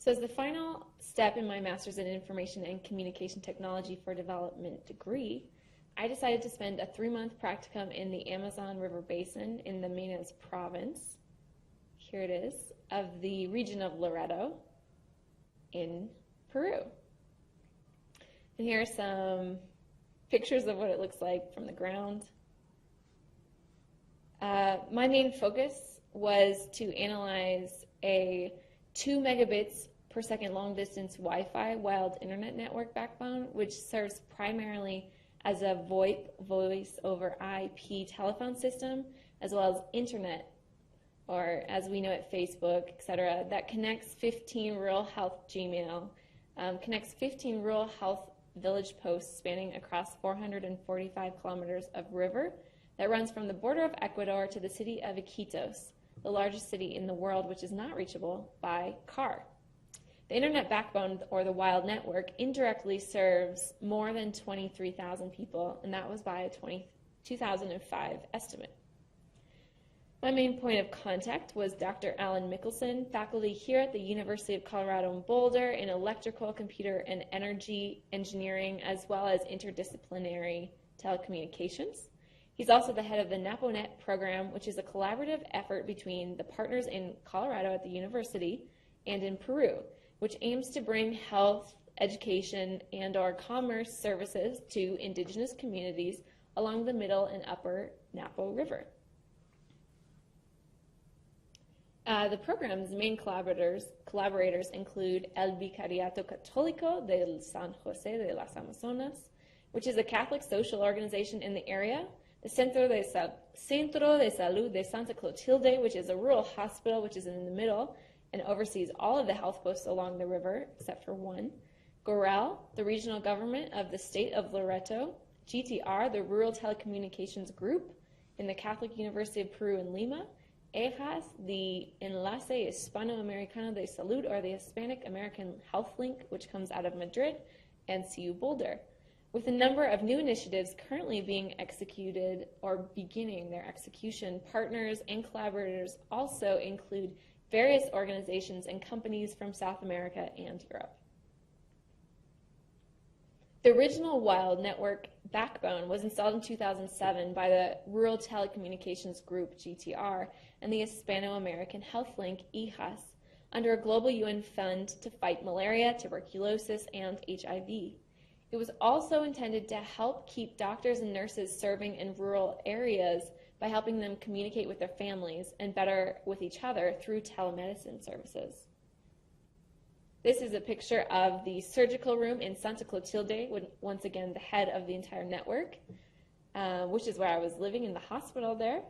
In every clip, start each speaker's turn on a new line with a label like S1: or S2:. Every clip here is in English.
S1: So as the final step in my Master's in Information and Communication Technology for Development degree, I decided to spend a 3-month practicum in the Amazon River Basin in the Minas province, here it is, of the region of Loreto in Peru. And here are some pictures of what it looks like from the ground. My main focus was to analyze a 2 megabits per second long-distance Wi-Fi wild internet network backbone, which serves primarily as a VoIP, voice over IP telephone system, as well as internet, or as we know it, Facebook, etc., that connects 15 rural health Gmail, connects 15 rural health village posts spanning across 445 kilometers of river that runs from the border of Ecuador to the city of Iquitos, the largest city in the world which is not reachable by car. The internet backbone, or the wild network, indirectly serves more than 23,000 people, and that was by a 2005 estimate. My main point of contact was Dr. Alan Mickelson, faculty here at the University of Colorado in Boulder in electrical, computer, and energy engineering, as well as interdisciplinary telecommunications. He's also the head of the NapoNET program, which is a collaborative effort between the partners in Colorado at the university and in Peru, which aims to bring health, education, and/or commerce services to indigenous communities along the middle and upper Napo River. The program's main collaborators include El Vicariato Católico del San José de las Amazonas, which is a Catholic social organization in the area, the Centro de Salud de Santa Clotilde, which is a rural hospital which is in the middle and oversees all of the health posts along the river except for one, GOREL, the regional government of the state of Loreto, GTR, the Rural Telecommunications Group in the Catholic University of Peru in Lima, EJAS, the Enlace Hispano-Americano de Salud, or the Hispanic American Health Link, which comes out of Madrid, and CU Boulder, with a number of new initiatives currently being executed or beginning their execution. Partners and collaborators also include various organizations and companies from South America and Europe. The original wild network backbone was installed in 2007 by the Rural Telecommunications Group, GTR, and the Hispano-American Health Link, EJAS, under a global UN fund to fight malaria, tuberculosis, and HIV. It was also intended to help keep doctors and nurses serving in rural areas by helping them communicate with their families and better with each other through telemedicine services. This is a picture of the surgical room in Santa Clotilde, once again the head of the entire network, which is where I was living in the hospital there,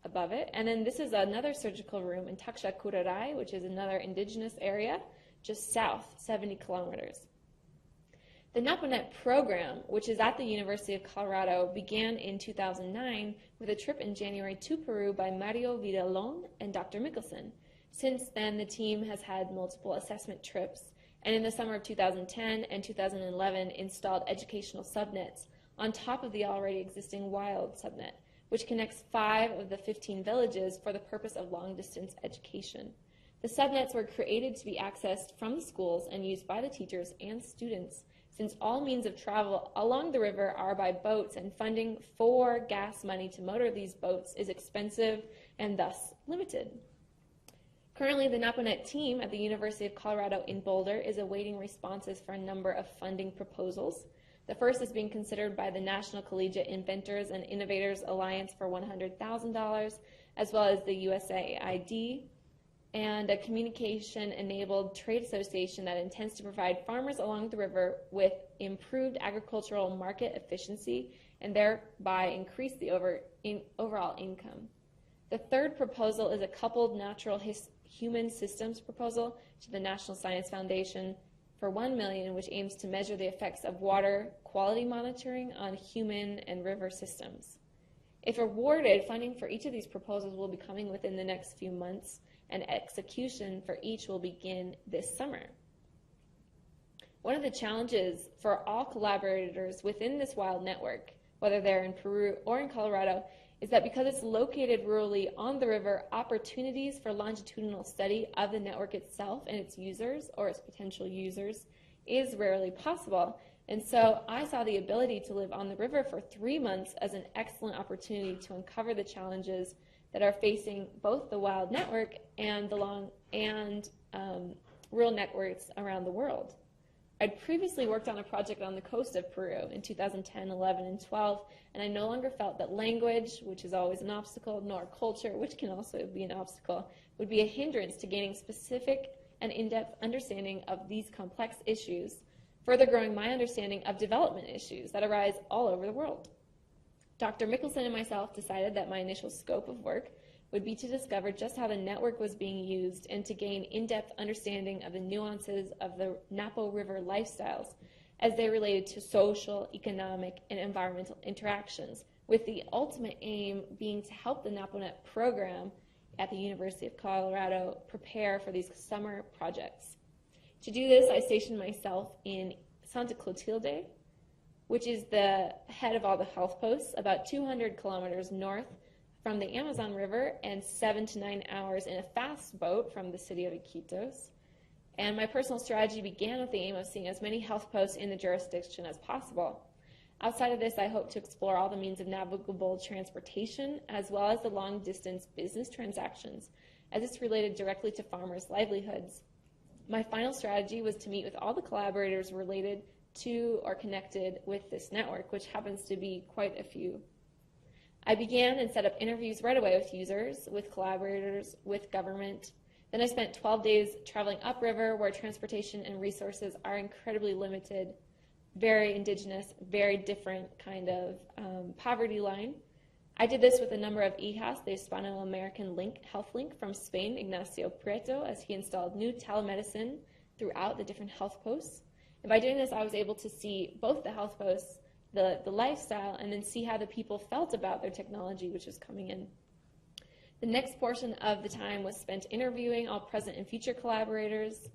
S1: above it. And then this is another surgical room in Taxacuraray, which is another indigenous area, just south, 70 kilometers. The NapoNET program, which is at the University of Colorado, began in 2009 with a trip in January to Peru by Mario Vidalon and Dr. Mickelson. Since then, the team has had multiple assessment trips, and in the summer of 2010 and 2011 installed educational subnets on top of the already existing wild subnet, which connects 5 of the 15 villages for the purpose of long-distance education. The subnets were created to be accessed from the schools and used by the teachers and students, since all means of travel along the river are by boats, and funding for gas money to motor these boats is expensive and thus limited. Currently, the NapoNET team at the University of Colorado in Boulder is awaiting responses for a number of funding proposals. The first is being considered by the National Collegiate Inventors and Innovators Alliance for $100,000, as well as the USAID, and a communication-enabled trade association that intends to provide farmers along the river with improved agricultural market efficiency and thereby increase the overall income. The third proposal is a coupled natural human systems proposal to the National Science Foundation for $1 million, which aims to measure the effects of water quality monitoring on human and river systems. If awarded, funding for each of these proposals will be coming within the next few months, and execution for each will begin this summer. One of the challenges for all collaborators within this wild network, whether they're in Peru or in Colorado, is that because it's located rurally on the river, opportunities for longitudinal study of the network itself and its users or its potential users is rarely possible. And so I saw the ability to live on the river for 3 months as an excellent opportunity to uncover the challenges that are facing both the wild network and the rural networks around the world. I'd previously worked on a project on the coast of Peru in 2010, 11, and 12, and I no longer felt that language, which is always an obstacle, nor culture, which can also be an obstacle, would be a hindrance to gaining specific and in-depth understanding of these complex issues, further growing my understanding of development issues that arise all over the world. Dr. Mickelson and myself decided that my initial scope of work would be to discover just how the network was being used and to gain in-depth understanding of the nuances of the Napo River lifestyles as they related to social, economic, and environmental interactions, with the ultimate aim being to help the NapoNET program at the University of Colorado prepare for these summer projects. To do this, I stationed myself in Santa Clotilde, which is the head of all the health posts, about 200 kilometers north from the Amazon River and 7 to 9 hours in a fast boat from the city of Iquitos. And my personal strategy began with the aim of seeing as many health posts in the jurisdiction as possible. Outside of this, I hope to explore all the means of navigable transportation as well as the long-distance business transactions, as it's related directly to farmers' livelihoods. My final strategy was to meet with all the collaborators related to or connected with this network, which happens to be quite a few. I began and set up interviews right away with users, with collaborators, with government. Then I spent 12 days traveling upriver where transportation and resources are incredibly limited, very indigenous, very different kind of poverty line. I did this with a number of IHAS, the Hispano-American health link from Spain, Ignacio Prieto, as he installed new telemedicine throughout the different health posts. And by doing this, I was able to see both the health posts, the lifestyle, and then see how the people felt about their technology, which was coming in. The next portion of the time was spent interviewing all present and future collaborators.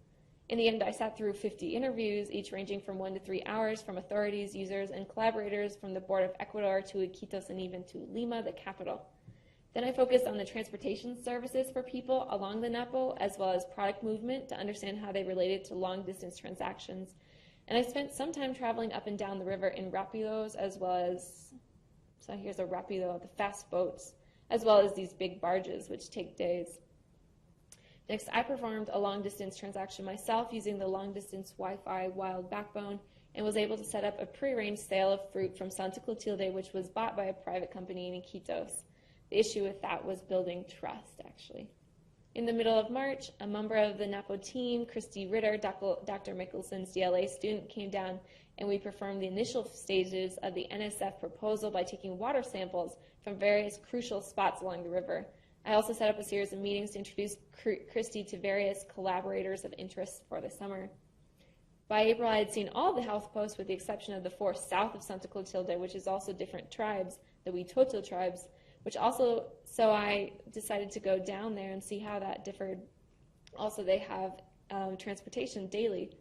S1: In the end, I sat through 50 interviews, each ranging from 1 to 3 hours, from authorities, users, and collaborators from the Board of Ecuador to Iquitos and even to Lima, the capital. Then I focused on the transportation services for people along the Napo, as well as product movement to understand how they related to long-distance transactions. And I spent some time traveling up and down the river in rapidos, as well as, so here's a rapido, the fast boats, as well as these big barges, which take days. Next, I performed a long-distance transaction myself using the long-distance Wi-Fi wild backbone and was able to set up a pre-arranged sale of fruit from Santa Clotilde, which was bought by a private company in Iquitos. The issue with that was building trust, actually. In the middle of March, a member of the Napo team, Christy Ritter, Dr. Mickelson's DLA student, came down and we performed the initial stages of the NSF proposal by taking water samples from various crucial spots along the river. I also set up a series of meetings to introduce Christy to various collaborators of interest for the summer. By April, I had seen all the health posts with the exception of the 4 south of Santa Clotilde, which is also different tribes, the Huitoto tribes, so I decided to go down there and see how that differed. Also, they have transportation daily.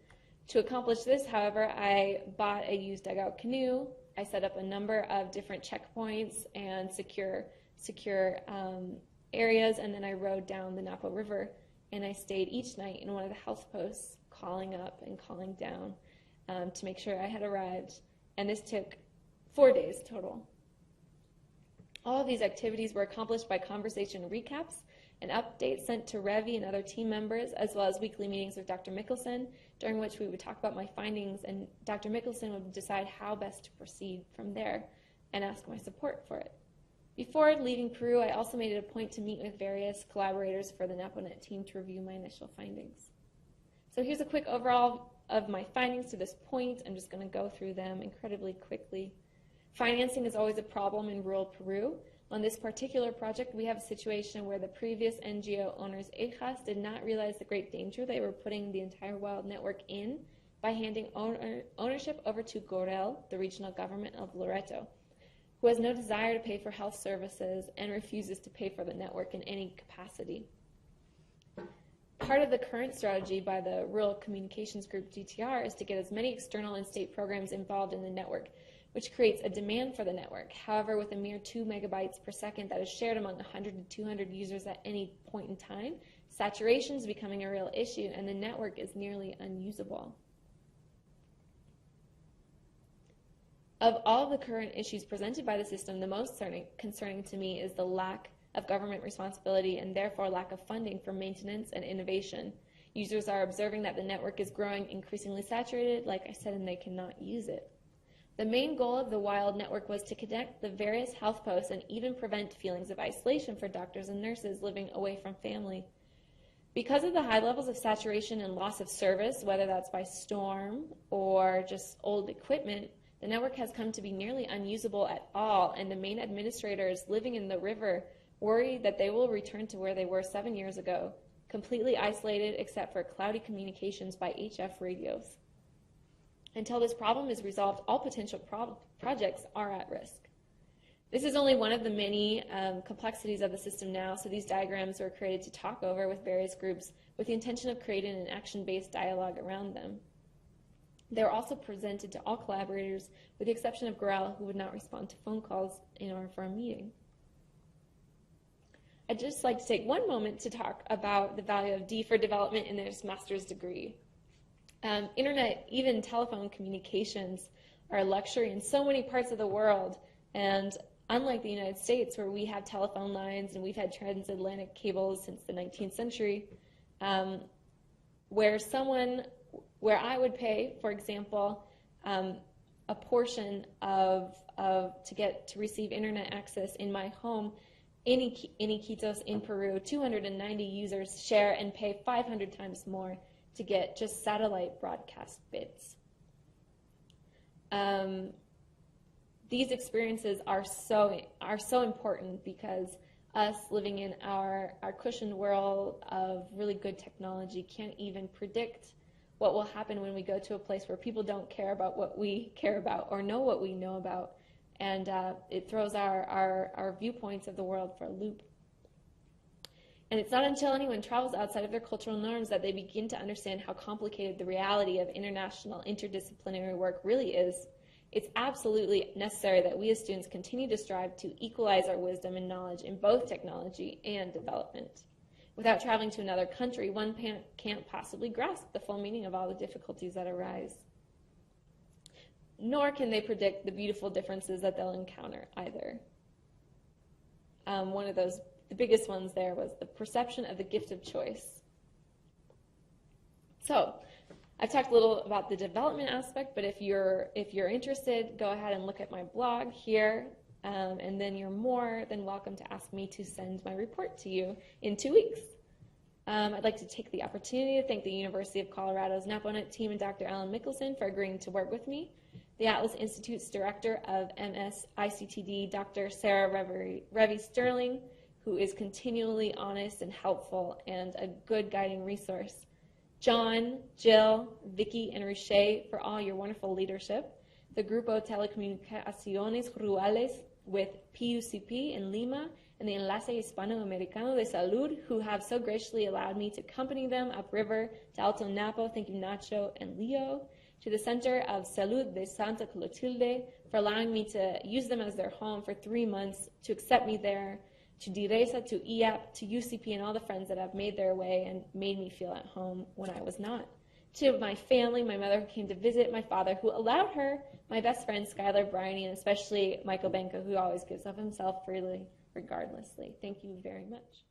S1: To accomplish this, however, I bought a used dugout canoe. I set up a number of different checkpoints and secure areas, and then I rode down the Napo River, and I stayed each night in one of the health posts, calling up and calling down to make sure I had arrived. And this took 4 days total. All of these activities were accomplished by conversation recaps and updates sent to Revi and other team members, as well as weekly meetings with Dr. Mickelson, during which we would talk about my findings, and Dr. Mickelson would decide how best to proceed from there and ask my support for it. Before leaving Peru, I also made it a point to meet with various collaborators for the NapoNET team to review my initial findings. So here's a quick overall of my findings to this point. I'm just going to go through them incredibly quickly. Financing is always a problem in rural Peru. On this particular project, we have a situation where the previous NGO owners, EJAS, did not realize the great danger they were putting the entire wild network in by handing ownership over to Gorel, the regional government of Loreto, who has no desire to pay for health services and refuses to pay for the network in any capacity. Part of the current strategy by the Rural Communications Group, GTR, is to get as many external and state programs involved in the network, which creates a demand for the network. However, with a mere 2 megabytes per second that is shared among 100 to 200 users at any point in time, saturation is becoming a real issue, and the network is nearly unusable. Of all the current issues presented by the system, the most concerning to me is the lack of government responsibility and therefore lack of funding for maintenance and innovation. Users are observing that the network is growing increasingly saturated, like I said, and they cannot use it. The main goal of the WILD network was to connect the various health posts and even prevent feelings of isolation for doctors and nurses living away from family. Because of the high levels of saturation and loss of service, whether that's by storm or just old equipment, the network has come to be nearly unusable at all, and the main administrators living in the river worry that they will return to where they were 7 years ago, completely isolated except for cloudy communications by HF radios. Until this problem is resolved, all potential projects are at risk. This is only one of the many complexities of the system now, so these diagrams were created to talk over with various groups with the intention of creating an action-based dialogue around them. They were also presented to all collaborators, with the exception of Gorel, who would not respond to phone calls in order for a meeting. I'd just like to take one moment to talk about the value of D for development in this master's degree. Internet, even telephone communications, are a luxury in so many parts of the world, and unlike the United States, where we have telephone lines and we've had transatlantic cables since the 19th century, where I would pay, for example, a portion to receive internet access in my home in Iquitos in Peru, 290 users share and pay 500 times more to get just satellite broadcast bits. These experiences are so important because us living in our cushioned world of really good technology can't even predict what will happen when we go to a place where people don't care about what we care about or know what we know about, and it throws our viewpoints of the world for a loop. And it's not until anyone travels outside of their cultural norms that they begin to understand how complicated the reality of international interdisciplinary work really is. It's absolutely necessary that we as students continue to strive to equalize our wisdom and knowledge in both technology and development. Without traveling to another country, one can't possibly grasp the full meaning of all the difficulties that arise. Nor can they predict the beautiful differences that they'll encounter either. One of the biggest ones there was the perception of the gift of choice. So, I've talked a little about the development aspect, but if you're interested, go ahead and look at my blog here, and then you're more than welcome to ask me to send my report to you in 2 weeks. I'd like to take the opportunity to thank the University of Colorado's NapoNET team and Dr. Alan Mickelson for agreeing to work with me, the Atlas Institute's Director of MS-ICTD, Dr. Sarah Revy-Sterling, who is continually honest and helpful and a good guiding resource, John, Jill, Vicky, and Riche for all your wonderful leadership, the Grupo Telecomunicaciones Rurales with PUCP in Lima, and the Enlace Hispano-Americano de Salud, who have so graciously allowed me to accompany them upriver to Alto Napo. Thank you, Nacho and Leo. To the Center of Salud de Santa Clotilde for allowing me to use them as their home for 3 months, to accept me there, to DIRESA, to IAP, to UCP, and all the friends that have made their way and made me feel at home when I was not. To my family, my mother who came to visit, my father who allowed her, my best friend Skylar Bryony, and especially Michael Benko, who always gives of himself freely, regardlessly. Thank you very much.